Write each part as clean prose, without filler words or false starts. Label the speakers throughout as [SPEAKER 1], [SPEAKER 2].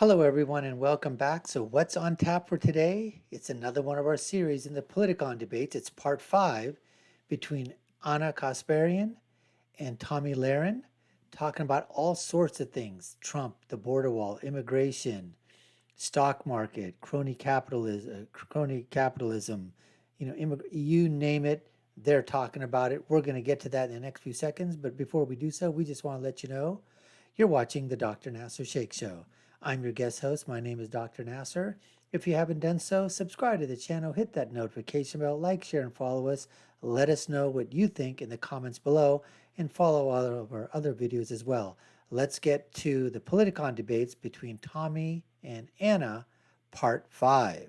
[SPEAKER 1] Hello, everyone, and welcome back. So, what's on tap for today? It's another one of our series in the POLITICON debates. It's part 5 between Ana Kasparian and Tomi Lahren, talking about all sorts of things: Trump, the border wall, immigration, stock market, crony capitalism, you name it, they're talking about it. We're going to get to that in the next few seconds. But before we do so, we just want to let you know you're watching the Dr. Nasir Shaikh Show. I'm your guest host. My name is Dr. Nasir. If you haven't done so, subscribe to the channel, hit that notification bell, like, share, and follow us. Let us know what you think in the comments below, and follow all of our other videos as well. Let's get to the Politicon debates between Tomi and Ana, part 5.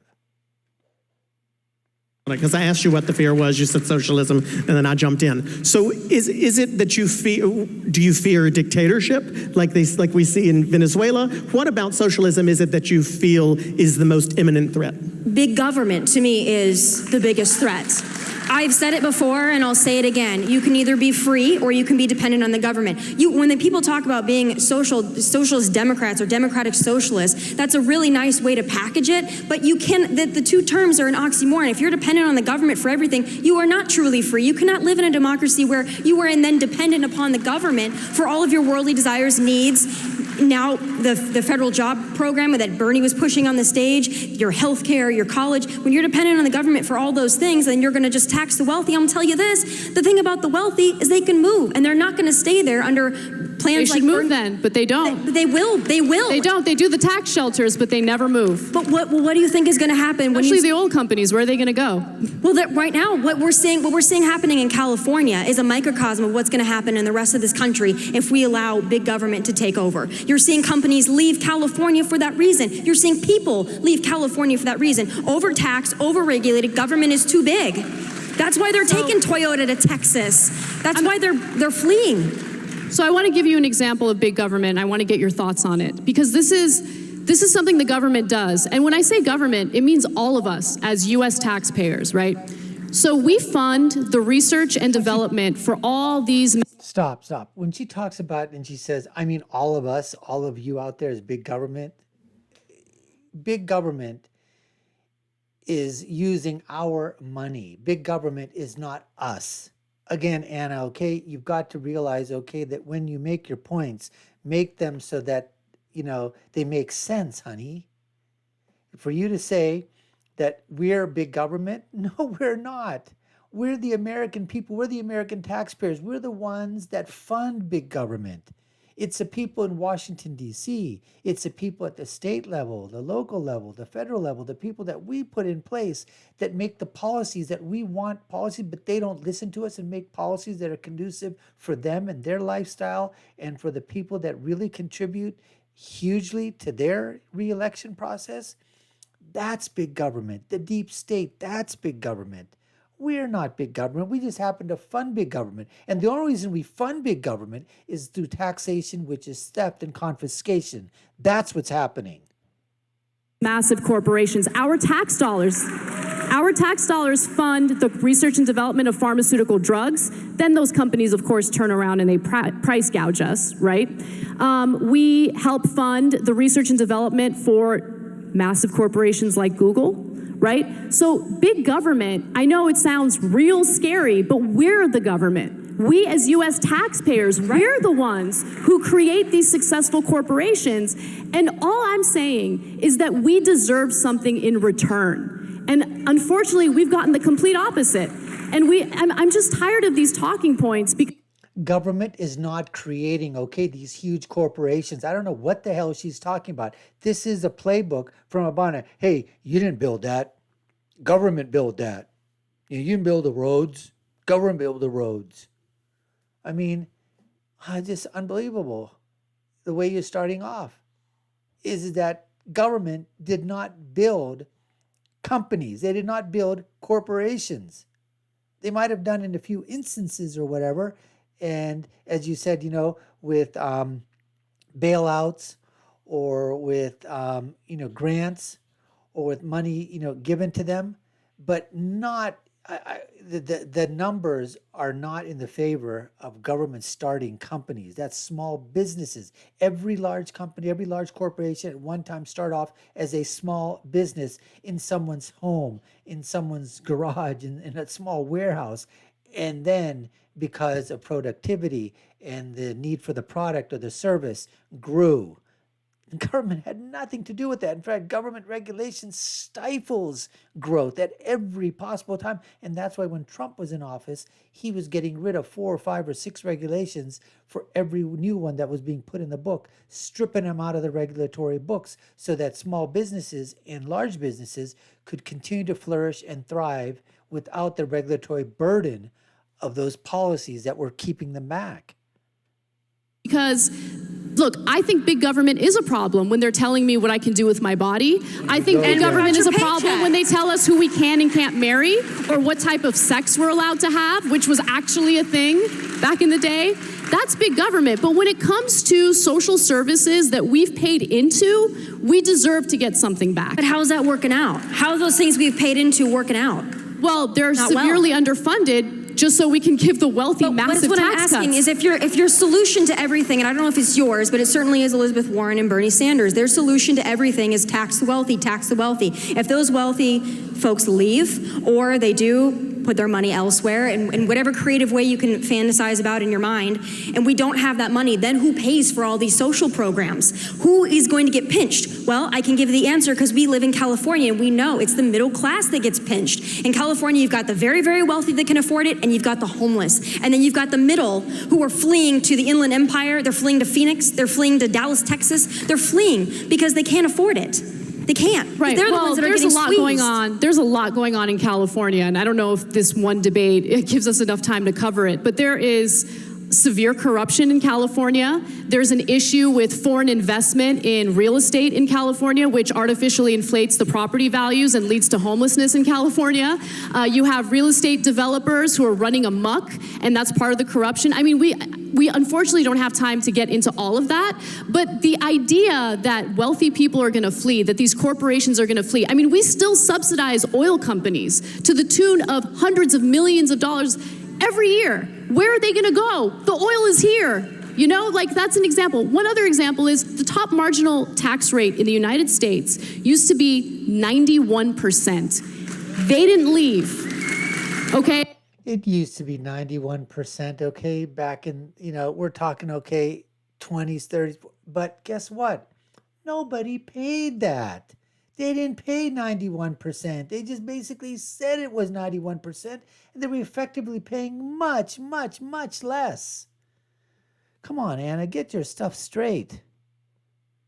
[SPEAKER 2] Because I asked you what the fear was, you said socialism, and then I jumped in. So is it that you fear, do you fear dictatorship like we see in Venezuela? What about socialism is it that you feel is the most imminent threat?
[SPEAKER 3] Big government, to me, is the biggest threat. I've said it before, and I'll say it again. You can either be free or you can be dependent on the government. When the people talk about being socialist Democrats or democratic socialists, that's a really nice way to package it, but you can, the two terms are an oxymoron. If you're dependent on the government for everything, you are not truly free. You cannot live in a democracy where you are then dependent upon the government for all of your worldly desires, needs. Now, the federal job program that Bernie was pushing on the stage, your health care, your college, when you're dependent on the government for all those things, then you're going to just tax the wealthy. I'm going to tell you this, the thing about the wealthy is they can move, and they're not going to stay there under plans
[SPEAKER 4] they should move then, but they don't.
[SPEAKER 3] They will. They
[SPEAKER 4] don't. They do the tax shelters, but they never move.
[SPEAKER 3] But what do you think is going to happen?
[SPEAKER 4] Especially the old companies, where are they going to go?
[SPEAKER 3] Well, right now, what we're seeing happening in California is a microcosm of what's going to happen in the rest of this country if we allow big government to take over. You're seeing companies leave California for that reason. You're seeing people leave California for that reason. Overtaxed, overregulated, government is too big. That's why they're taking Toyota to Texas. That's why they're fleeing.
[SPEAKER 4] So I want to give you an example of big government. I want to get your thoughts on it, because this is something the government does. And when I say government, it means all of us as US taxpayers, right? So we fund the research and development for all these...
[SPEAKER 1] Stop. When she talks about, and she says, I mean, all of us, all of you out there is big government. Big government is using our money. Big government is not us. Again, Ana, okay, you've got to realize, okay, that when you make your points, make them so that, they make sense, honey. For you to say that we're big government, no, we're not. We're the American people. We're the American taxpayers. We're the ones that fund big government. It's the people in Washington, D.C. It's the people at the state level, the local level, the federal level, the people that we put in place that make the policies that we want policies, but they don't listen to us and make policies that are conducive for them and their lifestyle and for the people that really contribute hugely to their re-election process. That's big government. The deep state, that's big government. We're not big government. We just happen to fund big government. And the only reason we fund big government is through taxation, which is theft and confiscation. That's what's happening.
[SPEAKER 4] Massive corporations. Our tax dollars fund the research and development of pharmaceutical drugs. Then those companies, of course, turn around and they price gouge us, right? We help fund the research and development for massive corporations like Google, right? So big government, I know it sounds real scary, but we're the government. We as US taxpayers, we're the ones who create these successful corporations. And all I'm saying is that we deserve something in return. And unfortunately, we've gotten the complete opposite. And I'm just tired of these talking points.
[SPEAKER 1] Government is not creating, okay, these huge corporations. I don't know what the hell she's talking about. This is a playbook from Obama. Hey, you didn't build that. Government built that. You didn't build the roads. Government built the roads. I mean, just unbelievable. The way you're starting off is that government did not build companies. They did not build corporations. They might have done in a few instances or whatever. And as you said, with bailouts or with, grants or with money, given to them, but not the numbers are not in the favor of government starting companies. That's small businesses. Every large company, every large corporation at one time start off as a small business in someone's home, in someone's garage, in a small warehouse. And then because of productivity and the need for the product or the service grew. Government had nothing to do with that. In fact, government regulation stifles growth at every possible time. And that's why when Trump was in office, he was getting rid of 4 or 5 or 6 regulations for every new one that was being put in the book, stripping them out of the regulatory books so that small businesses and large businesses could continue to flourish and thrive without the regulatory burden of those policies that were keeping them back.
[SPEAKER 4] Because, look, I think big government is a problem when they're telling me what I can do with my body. I think big government is a problem when they tell us who we can and can't marry or what type of sex we're allowed to have, which was actually a thing back in the day. That's big government. But when it comes to social services that we've paid into, we deserve to get something back.
[SPEAKER 3] But how's that working out? How are those things we've paid into working out?
[SPEAKER 4] Well, they're severely underfunded just so we can give the wealthy massive tax cuts. What I'm asking
[SPEAKER 3] is if your solution to everything, and I don't know if it's yours, but it certainly is Elizabeth Warren and Bernie Sanders, their solution to everything is tax the wealthy, tax the wealthy. If those wealthy folks leave or they do put their money elsewhere in whatever creative way you can fantasize about in your mind, and we don't have that money, then who pays for all these social programs? Who is going to get pinched? Well, I can give the answer because we live in California and we know it's the middle class that gets pinched. In California, you've got the very, very wealthy that can afford it, and you've got the homeless. And then you've got the middle who are fleeing to the Inland Empire, they're fleeing to Phoenix, they're fleeing to Dallas, Texas. They're fleeing because they can't afford it. They can't.
[SPEAKER 4] Right.
[SPEAKER 3] They're the ones that are getting squeezed.
[SPEAKER 4] There's a lot going on in California, and I don't know if this one debate it gives us enough time to cover it, but there is severe corruption in California. There's an issue with foreign investment in real estate in California, which artificially inflates the property values and leads to homelessness in California. You have real estate developers who are running amok, and that's part of the corruption. I mean, we unfortunately don't have time to get into all of that, but the idea that wealthy people are gonna flee, that these corporations are gonna flee, I mean, we still subsidize oil companies to the tune of hundreds of millions of dollars every year. Where are they gonna go? The oil is here. You know, like that's an example. One other example is the top marginal tax rate in the United States used to be 91%. They didn't leave, okay?
[SPEAKER 1] It used to be 91%, okay, back in, we're talking, 20s, 30s, but guess what? Nobody paid that. They didn't pay 91%. They just basically said it was 91%, and they were effectively paying much, much, much less. Come on, Anna, get your stuff straight.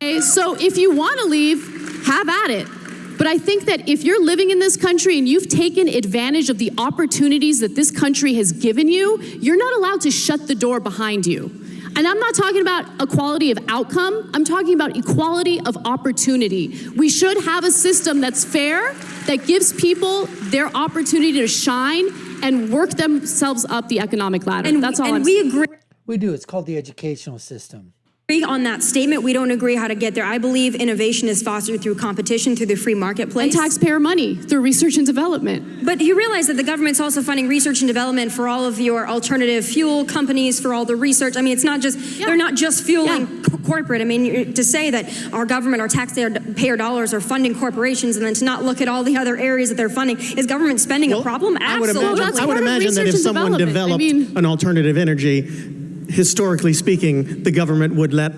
[SPEAKER 4] Okay, so if you want to leave, have at it. But I think that if you're living in this country and you've taken advantage of the opportunities that this country has given you, you're not allowed to shut the door behind you. And I'm not talking about equality of outcome, I'm talking about equality of opportunity. We should have a system that's fair, that gives people their opportunity to shine and work themselves up the economic ladder.
[SPEAKER 3] And
[SPEAKER 4] that's all
[SPEAKER 3] I'm saying. We agree.
[SPEAKER 1] We do, it's called the educational system.
[SPEAKER 3] On that statement, we don't agree how to get there. I believe innovation is fostered through competition, through the free marketplace.
[SPEAKER 4] And taxpayer money, through research and development.
[SPEAKER 3] But you realize that the government's also funding research and development for all of your alternative fuel companies, for all the research. I mean, it's not just, they're not just fueling corporate. I mean, to say that our government, our taxpayer dollars are funding corporations and then to not look at all the other areas that they're funding, is government spending a problem? Absolutely.
[SPEAKER 2] I would imagine that if someone developed an alternative energy, historically speaking, the government would let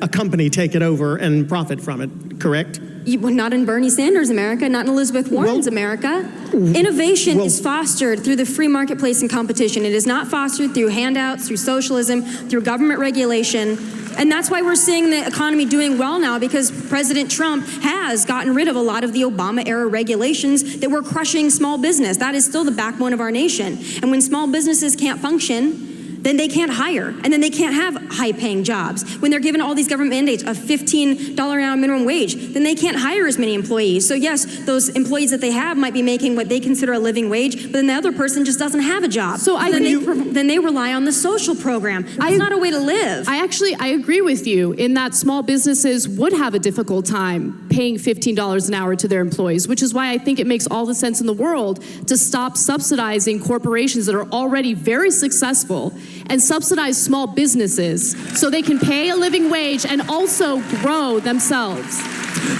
[SPEAKER 2] a company take it over and profit from it, correct?
[SPEAKER 3] Not in Bernie Sanders' America, not in Elizabeth Warren's America. Innovation is fostered through the free marketplace and competition. It is not fostered through handouts, through socialism, through government regulation. And that's why we're seeing the economy doing well now, because President Trump has gotten rid of a lot of the Obama-era regulations that were crushing small business. That is still the backbone of our nation. And when small businesses can't function, then they can't hire, and then they can't have high-paying jobs. When they're given all these government mandates of $15 an hour minimum wage, then they can't hire as many employees. So yes, those employees that they have might be making what they consider a living wage, but then the other person just doesn't have a job. So then they rely on the social program. That's not a way to live.
[SPEAKER 4] I agree with you in that small businesses would have a difficult time paying $15 an hour to their employees, which is why I think it makes all the sense in the world to stop subsidizing corporations that are already very successful and subsidize small businesses so they can pay a living wage and also grow themselves.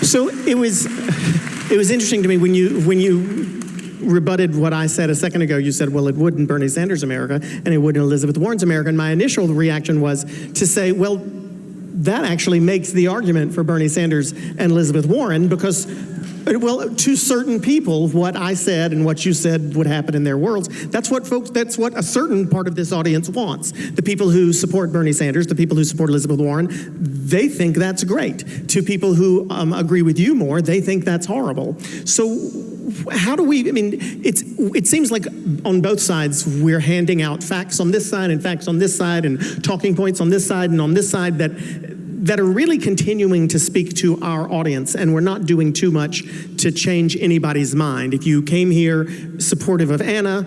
[SPEAKER 2] So it was interesting to me when you rebutted what I said a second ago. You said, well, it would in Bernie Sanders' America and it would in Elizabeth Warren's America. And my initial reaction was to say, well, that actually makes the argument for Bernie Sanders and Elizabeth Warren because, well, to certain people, what I said and what you said would happen in their worlds. That's what a certain part of this audience wants. The people who support Bernie Sanders, the people who support Elizabeth Warren, they think that's great. To people who agree with you more, they think that's horrible. So how do we, I mean, it seems like on both sides, we're handing out facts on this side and facts on this side and talking points on this side and on this side that are really continuing to speak to our audience, and we're not doing too much to change anybody's mind. If you came here supportive of Ana,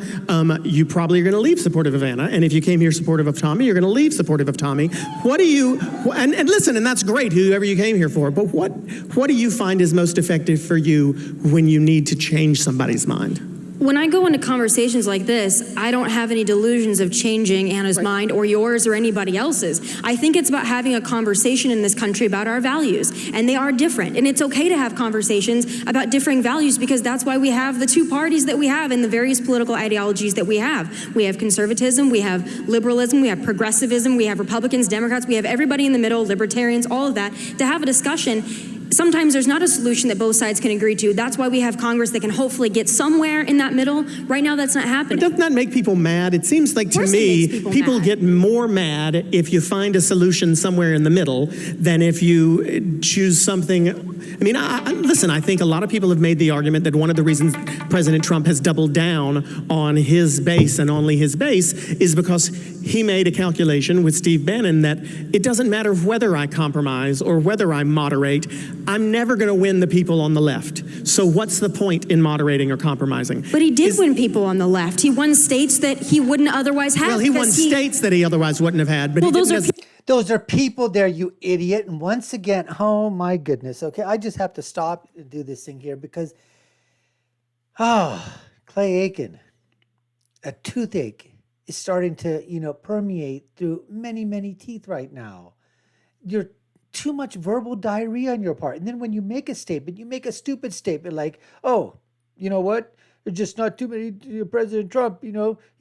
[SPEAKER 2] you probably are going to leave supportive of Ana, and if you came here supportive of Tomi, you're going to leave supportive of Tomi. What do you, and listen, and that's great, whoever you came here for, but what do you find is most effective for you when you need to change somebody's mind?
[SPEAKER 3] When I go into conversations like this, I don't have any delusions of changing Ana's mind or yours or anybody else's. I think it's about having a conversation in this country about our values, and they are different. And it's okay to have conversations about differing values because that's why we have the two parties that we have and the various political ideologies that we have. We have conservatism, we have liberalism, we have progressivism, we have Republicans, Democrats, we have everybody in the middle, libertarians, all of that, to have a discussion. Sometimes there's not a solution that both sides can agree to. That's why we have Congress that can hopefully get somewhere in that middle. Right now, that's not happening.
[SPEAKER 2] But doesn't that make people mad? It seems like to me, people get more mad if you find a solution somewhere in the middle than if you choose something. I mean, listen, I think a lot of people have made the argument that one of the reasons President Trump has doubled down on his base and only his base is because he made a calculation with Steve Bannon that it doesn't matter whether I compromise or whether I moderate, I'm never going to win the people on the left. So what's the point in moderating or compromising?
[SPEAKER 3] But he did win people on the left. He won states that he wouldn't otherwise have.
[SPEAKER 2] Well, he won states that he otherwise wouldn't have had. But
[SPEAKER 3] well,
[SPEAKER 1] those are people there, you idiot. And once again, oh my goodness. Okay, I just have to stop and do this thing here because, Clay Aiken, a toothache is starting to, permeate through many, many teeth right now. You're too much verbal diarrhea on your part. And then when you make a statement, you make a stupid statement like, oh, you know what? There's just not too many, President Trump, he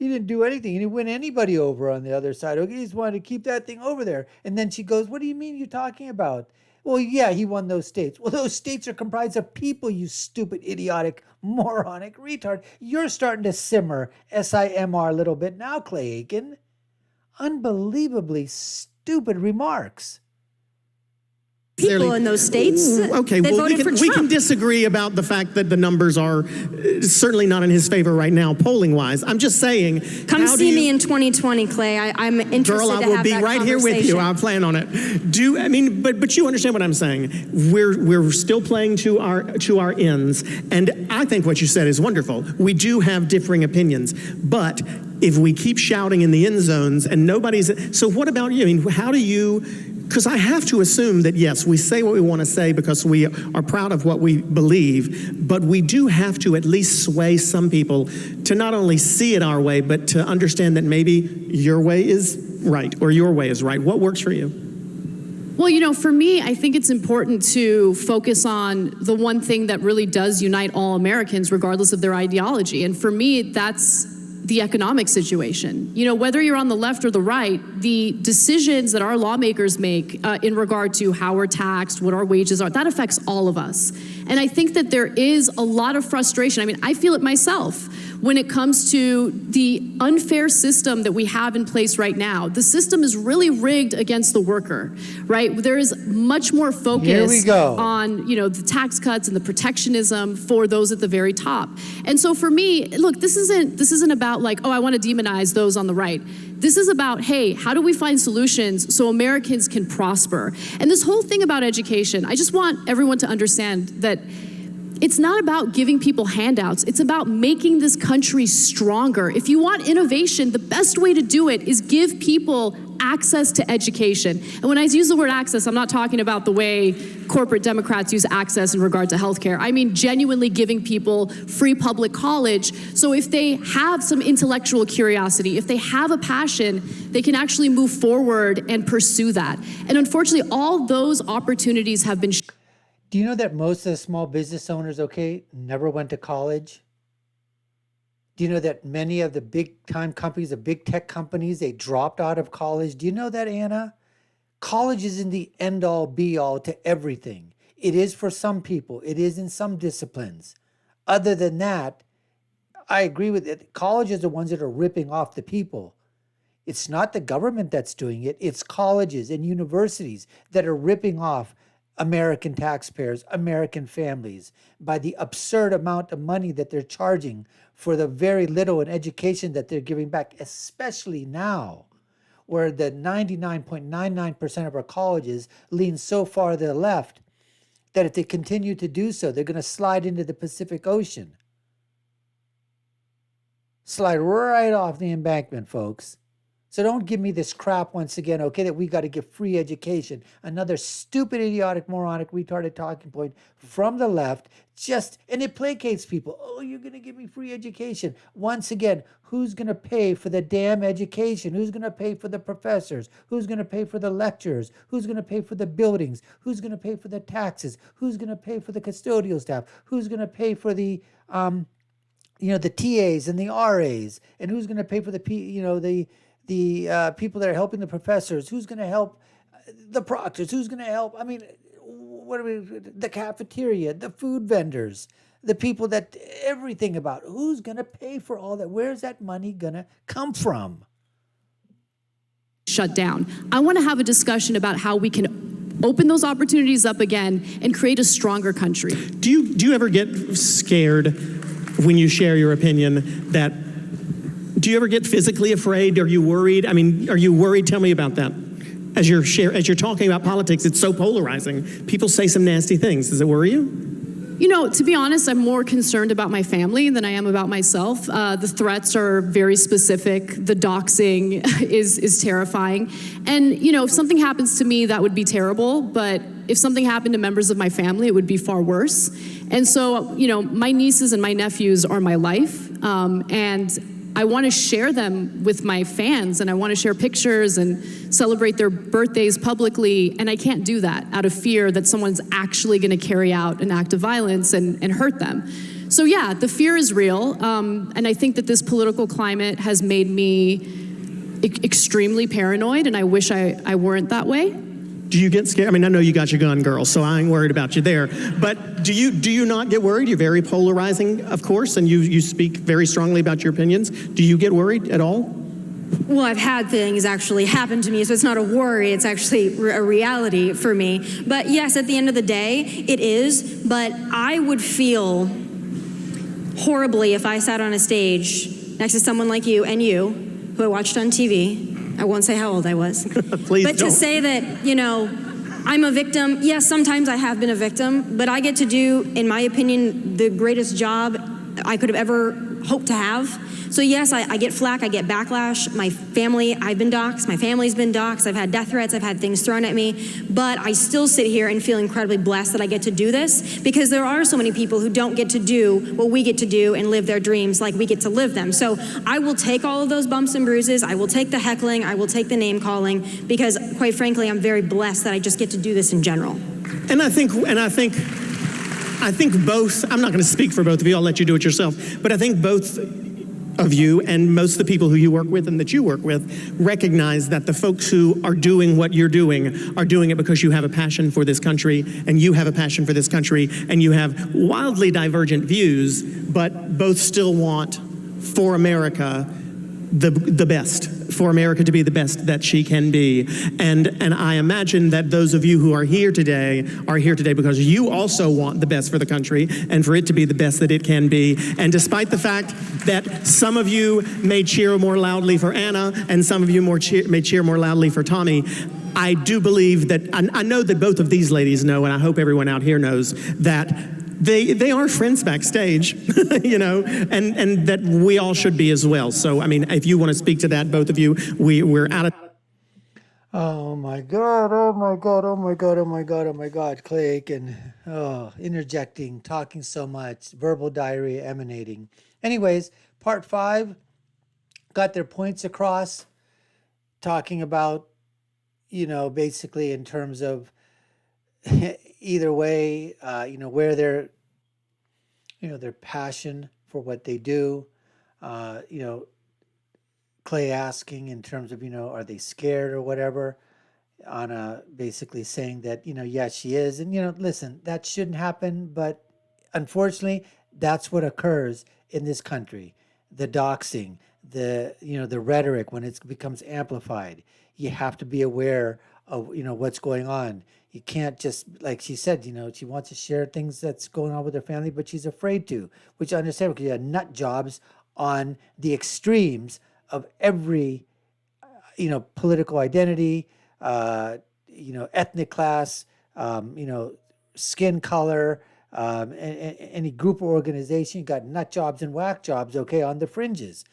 [SPEAKER 1] didn't do anything. He didn't win anybody over on the other side. Okay, he just wanted to keep that thing over there. And then she goes, what do you mean you're talking about? Well, yeah, he won those states. Well, those states are comprised of people, you stupid, idiotic, moronic retard. You're starting to simmer, S-I-M-R, a little bit now, Clay Aiken. Unbelievably stupid remarks.
[SPEAKER 3] People in those states
[SPEAKER 2] okay,
[SPEAKER 3] that
[SPEAKER 2] well,
[SPEAKER 3] voted for Trump.
[SPEAKER 2] We can disagree about the fact that the numbers are certainly not in his favor right now, polling-wise. I'm just saying.
[SPEAKER 3] Come see me in 2020, Clay. I'm interested to have that conversation.
[SPEAKER 2] Girl, I will be right here with you. I'll plan on it. But you understand what I'm saying. We're still playing to our ends, and I think what you said is wonderful. We do have differing opinions, but if we keep shouting in the end zones and nobody's, so what about you? I mean, how do you? Because I have to assume that, yes, we say what we want to say because we are proud of what we believe, but we do have to at least sway some people to not only see it our way, but to understand that maybe your way is right or your way is right. What works for you?
[SPEAKER 4] Well, for me, I think it's important to focus on the one thing that really does unite all Americans, regardless of their ideology. And for me, that's the economic situation. Whether you're on the left or the right, the decisions that our lawmakers make in regard to how we're taxed, what our wages are, that affects all of us. And I think that there is a lot of frustration. I mean, I feel it myself when it comes to the unfair system that we have in place right now. The system is really rigged against the worker, right? There is much more focus on, the tax cuts and the protectionism for those at the very top. And so for me, look, this isn't about like, oh, I want to demonize those on the right. This is about, hey, how do we find solutions so Americans can prosper? And this whole thing about education, I just want everyone to understand that it's not about giving people handouts. It's about making this country stronger. If you want innovation, the best way to do it is give people access to education. And when I use the word access, I'm not talking about the way corporate Democrats use access in regard to healthcare. I mean genuinely giving people free public college. So if they have some intellectual curiosity, if they have a passion, they can actually move forward and pursue that. And unfortunately, all those opportunities have been
[SPEAKER 1] Do you know that most of the small business owners, never went to college? Do you know that many of the big time companies, the big tech companies, they dropped out of college? Do you know that, Anna? College isn't the end all be all to everything. It is for some people. It is in some disciplines. Other than that, I agree with it. Colleges are the ones that are ripping off the people. It's not the government that's doing it. It's colleges and universities that are ripping off American taxpayers, American families, by the absurd amount of money that they're charging for the very little in education that they're giving back, especially now, where the 99.99% of our colleges lean so far to the left that if they continue to do so, they're going to slide into the Pacific Ocean. Slide right off the embankment, folks. So don't give me this crap once again, that we got to give free education. Another stupid, idiotic, moronic, retarded talking point from the left, and it placates people. Oh, you're going to give me free education. Once again, who's going to pay for the damn education? Who's going to pay for the professors? Who's going to pay for the lecturers? Who's going to pay for the buildings? Who's going to pay for the taxes? Who's going to pay for the custodial staff? Who's going to pay for the the TAs and the RAs? And who's going to pay for the people that are helping the professors? Who's going to help the proctors? Who's going to help? The cafeteria, the food vendors, the people that everything about. Who's going to pay for all that? Where's that money going to come from?
[SPEAKER 4] Shut down. I want to have a discussion about how we can open those opportunities up again and create a stronger country.
[SPEAKER 2] Do you ever get scared when you share your opinion that? Do you ever get physically afraid? Are you worried? Are you worried? Tell me about that. As you're talking about politics, it's so polarizing. People say some nasty things. Does it worry you?
[SPEAKER 4] To be honest, I'm more concerned about my family than I am about myself. The threats are very specific. The doxing is terrifying. And, if something happens to me, that would be terrible. But if something happened to members of my family, it would be far worse. And so, my nieces and my nephews are my life. And I want to share them with my fans, and I want to share pictures and celebrate their birthdays publicly, and I can't do that out of fear that someone's actually going to carry out an act of violence and hurt them. So yeah, the fear is real, and I think that this political climate has made me extremely paranoid, and I wish I weren't that way.
[SPEAKER 2] Do you get scared? I know you got your gun, girl, so I ain't worried about you there. But do you not get worried? You're very polarizing, of course, and you speak very strongly about your opinions. Do you get worried at all?
[SPEAKER 3] Well, I've had things actually happen to me, so it's not a worry, it's actually a reality for me. But yes, at the end of the day, it is, but I would feel horribly if I sat on a stage next to someone like you and you, who I watched on TV. I won't say how old I was.
[SPEAKER 2] Please
[SPEAKER 3] but
[SPEAKER 2] don't.
[SPEAKER 3] To say that, I'm a victim, yes, sometimes I have been a victim, but I get to do, in my opinion, the greatest job I could have ever hoped to have. So yes, I get flack, I get backlash. My family, I've been doxxed, my family's been doxxed, I've had death threats, I've had things thrown at me, but I still sit here and feel incredibly blessed that I get to do this, because there are so many people who don't get to do what we get to do and live their dreams like we get to live them. So I will take all of those bumps and bruises, I will take the heckling, I will take the name calling, because quite frankly, I'm very blessed that I just get to do this in general.
[SPEAKER 2] And I think both, I'm not going to speak for both of you, I'll let you do it yourself, but I think both of you and most of the people who you work with and that you work with recognize that the folks who are doing what you're doing are doing it because you have a passion for this country, and you have a passion for this country, and you have wildly divergent views, but both still want for America the best, for America to be the best that she can be. And I imagine that those of you who are here today because you also want the best for the country and for it to be the best that it can be. And despite the fact that some of you may cheer more loudly for Ana and some of you may cheer more loudly for Tomi, I do believe that, I know that both of these ladies know, and I hope everyone out here knows, that they are friends backstage, you know, and that we all should be as well. So, I mean, if you want to speak to that, both of you, we're out of...
[SPEAKER 1] Oh my God, oh my God, oh my God, oh my God, oh my God, Clay Aiken, interjecting, talking so much, verbal diarrhea emanating. Anyways, part 5 got their points across, talking about, you know, basically in terms of either way, you know, where their, you know, their passion for what they do, you know, Clay asking in terms of, you know, are they scared or whatever? Anna basically saying that, you know, yes, she is. And, you know, listen, that shouldn't happen. But unfortunately, that's what occurs in this country. The doxing, the, you know, the rhetoric when it becomes amplified. You have to be aware of, you know, what's going on. You can't just, like she said, you know, she wants to share things that's going on with her family, but she's afraid to, which I understand because you have nut jobs on the extremes of every, you know, political identity, you know, ethnic class, you know, skin color, any group or organization. You got nut jobs and whack jobs, okay, on the fringes.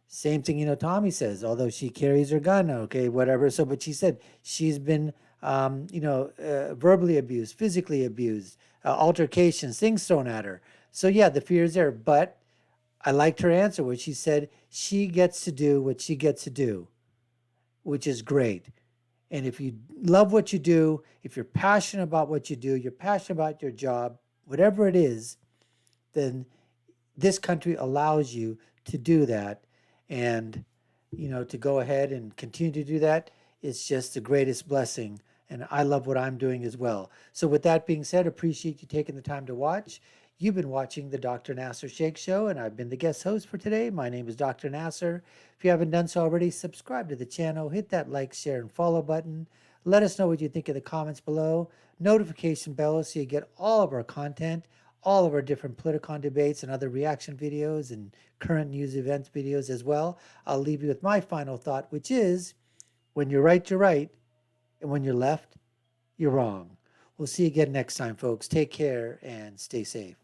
[SPEAKER 1] Same thing, you know, Tomi says, although she carries her gun, okay, whatever. So, but she said she's been, you know, verbally abused, physically abused, altercations, things thrown at her. So, yeah, the fear is there. But I liked her answer where she said she gets to do what she gets to do, which is great. And if you love what you do, if you're passionate about what you do, you're passionate about your job, whatever it is, then this country allows you to do that. And, you know, to go ahead and continue to do that is just the greatest blessing. And I love what I'm doing as well. So with that being said, appreciate you taking the time to watch. You've been watching the Dr. Nasir Shaikh Show, and I've been the guest host for today. My name is Dr. Nasir. If you haven't done so already, subscribe to the channel, hit that like, share, and follow button. Let us know what you think in the comments below. Notification bell so you get all of our content, all of our different POLITICON debates and other reaction videos and current news events videos as well. I'll leave you with my final thought, which is, when you're right, you're right, and when you're left, you're wrong. We'll see you again next time, folks. Take care and stay safe.